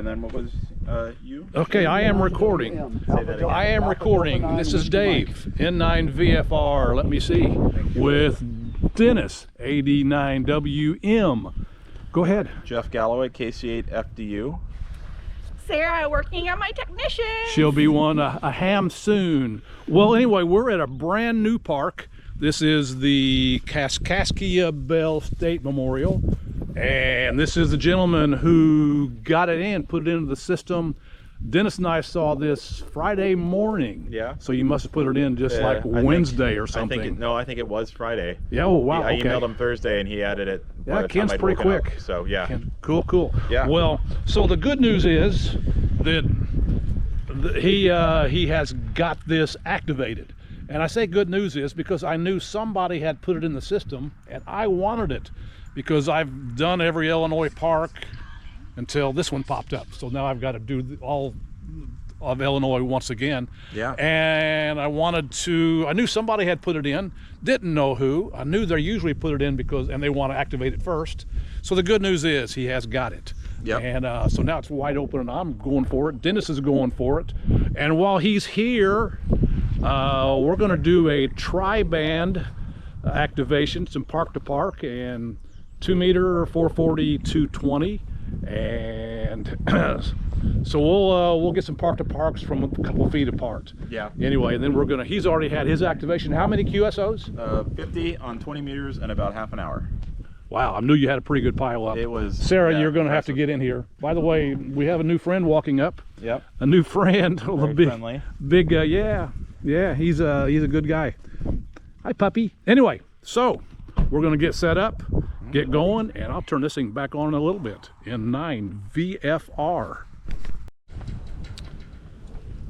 and then what was you? Okay, I am recording. I am recording. This is Dave, N9VFR, let me see, with Dennis, 89WM. Go ahead. Jeff Galloway, KC8FDU. Sarah, working on my technician. She'll be a ham soon. Well, anyway, we're at a brand new park. This is the Kaskaskia Bell State Memorial. And this is the gentleman who got it in, put it into the system. Dennis and I saw this Friday morning. Yeah. So you must have put it in just like Wednesday or something. I think it was Friday. Yeah, oh wow, I okay. emailed him Thursday and he added it. Yeah, Ken's pretty quick. Up. So yeah. Ken, cool. Yeah. Well, so the good news is that he has got this activated. And I say good news is because I knew somebody had put it in the system and I wanted it because I've done every Illinois park until this one popped up. So now I've got to do all of Illinois once again. Yeah. And I knew somebody had put it in, didn't know who. I knew they usually put it in and they want to activate it first. So the good news is he has got it. Yep. And so now it's wide open and I'm going for it. Dennis is going for it. And while he's here, we're going to do a tri-band activation, some park to park, and 2 meter, 440, 220. And so we'll get some park to parks from a couple feet apart. Yeah. Anyway, and then he's already had his activation. How many QSOs? 50 on 20 meters and about half an hour. Wow, I knew you had a pretty good pile up. It was. Sarah, you're going to have to get in here. By the way, we have a new friend walking up. Yep. A new friend. Very friendly. Big, yeah, he's a good guy. Hi, puppy. Anyway, so we're going to get set up, get going, and I'll turn this thing back on in a little bit. N9VFR.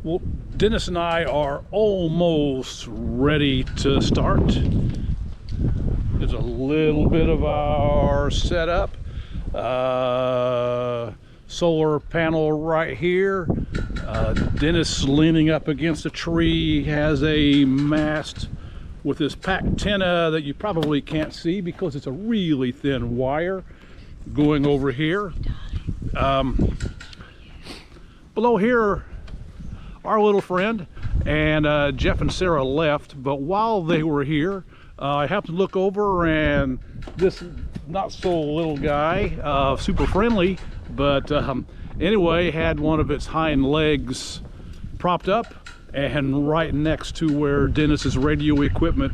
Well, Dennis and I are almost ready to start. There's a little bit of our setup. Solar panel right here. Dennis leaning up against a tree, has a mast with this pack antenna that you probably can't see because it's a really thin wire going over here. Below here, our little friend, and Jeff and Sarah left, but while they were here, I happened to look over and this not so little guy, super friendly, but anyway, had one of its hind legs propped up and right next to where Dennis's radio equipment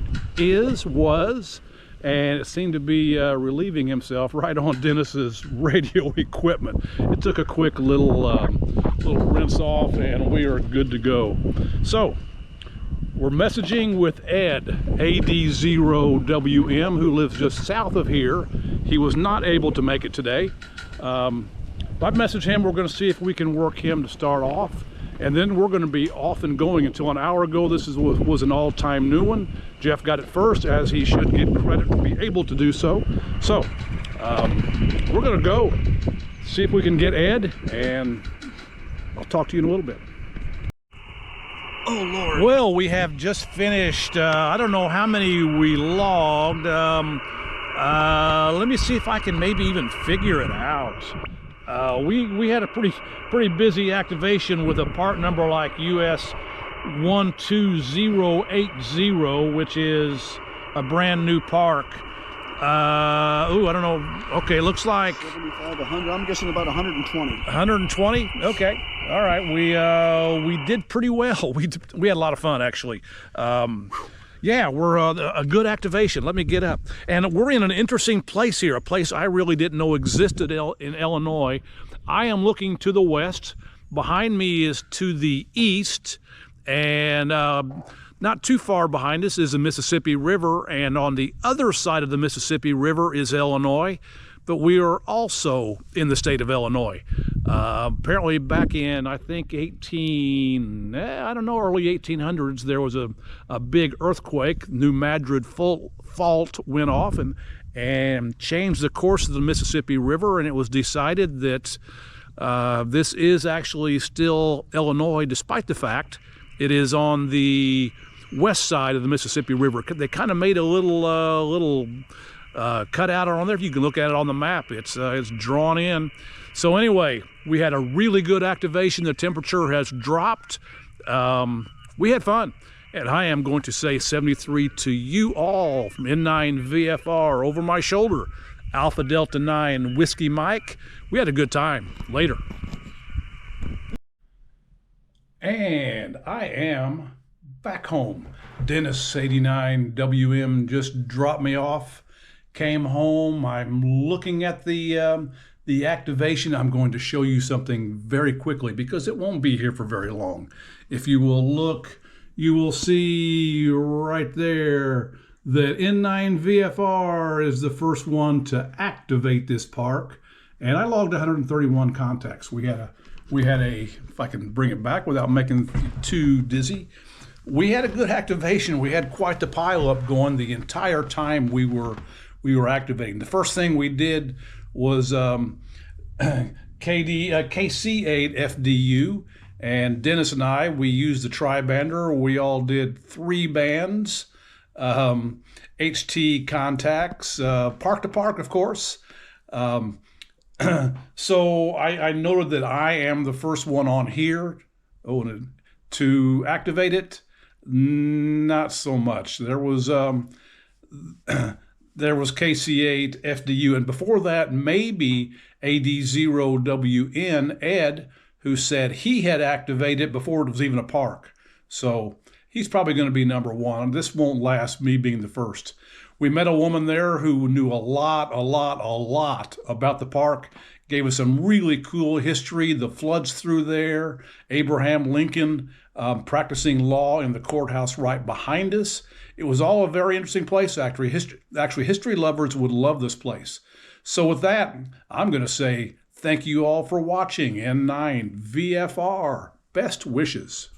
was, and it seemed to be relieving himself right on Dennis's radio equipment. It took a quick little rinse off and we are good to go. So we're messaging with Ed, AD0WM, who lives just south of here. He was not able to make it today. But I messaged him. We're going to see if we can work him to start off. And then we're going to be off and going. Until an hour ago, this was an all-time new one. Jeff got it first, as he should get credit to be able to do so. So we're going to go see if we can get Ed, and I'll talk to you in a little bit. Oh Lord. Well, we have just finished, I don't know how many we logged. Let me see if I can maybe even figure it out. We had a pretty busy activation with a part number like US-12080, which is a brand new park. I don't know. Okay, looks like 75, 100. I'm guessing about 120. 120. Okay. All right. We did pretty well. We had a lot of fun, actually. Yeah, we're a good activation. Let me get up. And we're in an interesting place here, a place I really didn't know existed in Illinois. I am looking to the west. Behind me is to the east, and not too far behind us is the Mississippi River, and on the other side of the Mississippi River is Illinois. But we are also in the state of Illinois. Apparently back in, I think, early 1800s, there was a big earthquake. New Madrid fault went off and changed the course of the Mississippi River, and it was decided that this is actually still Illinois, despite the fact it is on the west side of the Mississippi River. They kind of made a little cutout on there. You can look at it on the map. It's drawn in. So anyway, we had a really good activation. The temperature has dropped. We had fun. And I am going to say 73 to you all from N9 VFR over my shoulder. Alpha Delta 9 Whiskey Mike. We had a good time. Later. And I am back home. Dennis 89 WM just dropped me off. Came home. I'm looking at the activation. I'm going to show you something very quickly because it won't be here for very long. If you will look, you will see right there that N9 VFR is the first one to activate this park. And I logged 131 contacts. We had a, if I can bring it back without making you too dizzy, we had a good activation. We had quite the pile up going the entire time we were activating. The first thing we did was KC8 FDU, and Dennis and I, we used the tri-bander. We all did 3 bands, HT contacts, park to park, of course. So I noted that I am the first one on here to activate it. Not so much. There was KC8 FDU, and before that, maybe AD0WN Ed, who said he had activated before it was even a park. So he's probably going to be number 1. This won't last, me being the first. We met a woman there who knew a lot about the park, gave us some really cool history, the floods through there, Abraham Lincoln practicing law in the courthouse right behind us. It was all a very interesting place, actually. History lovers would love this place. So with that, I'm going to say thank you all for watching N9 VFR. Best wishes.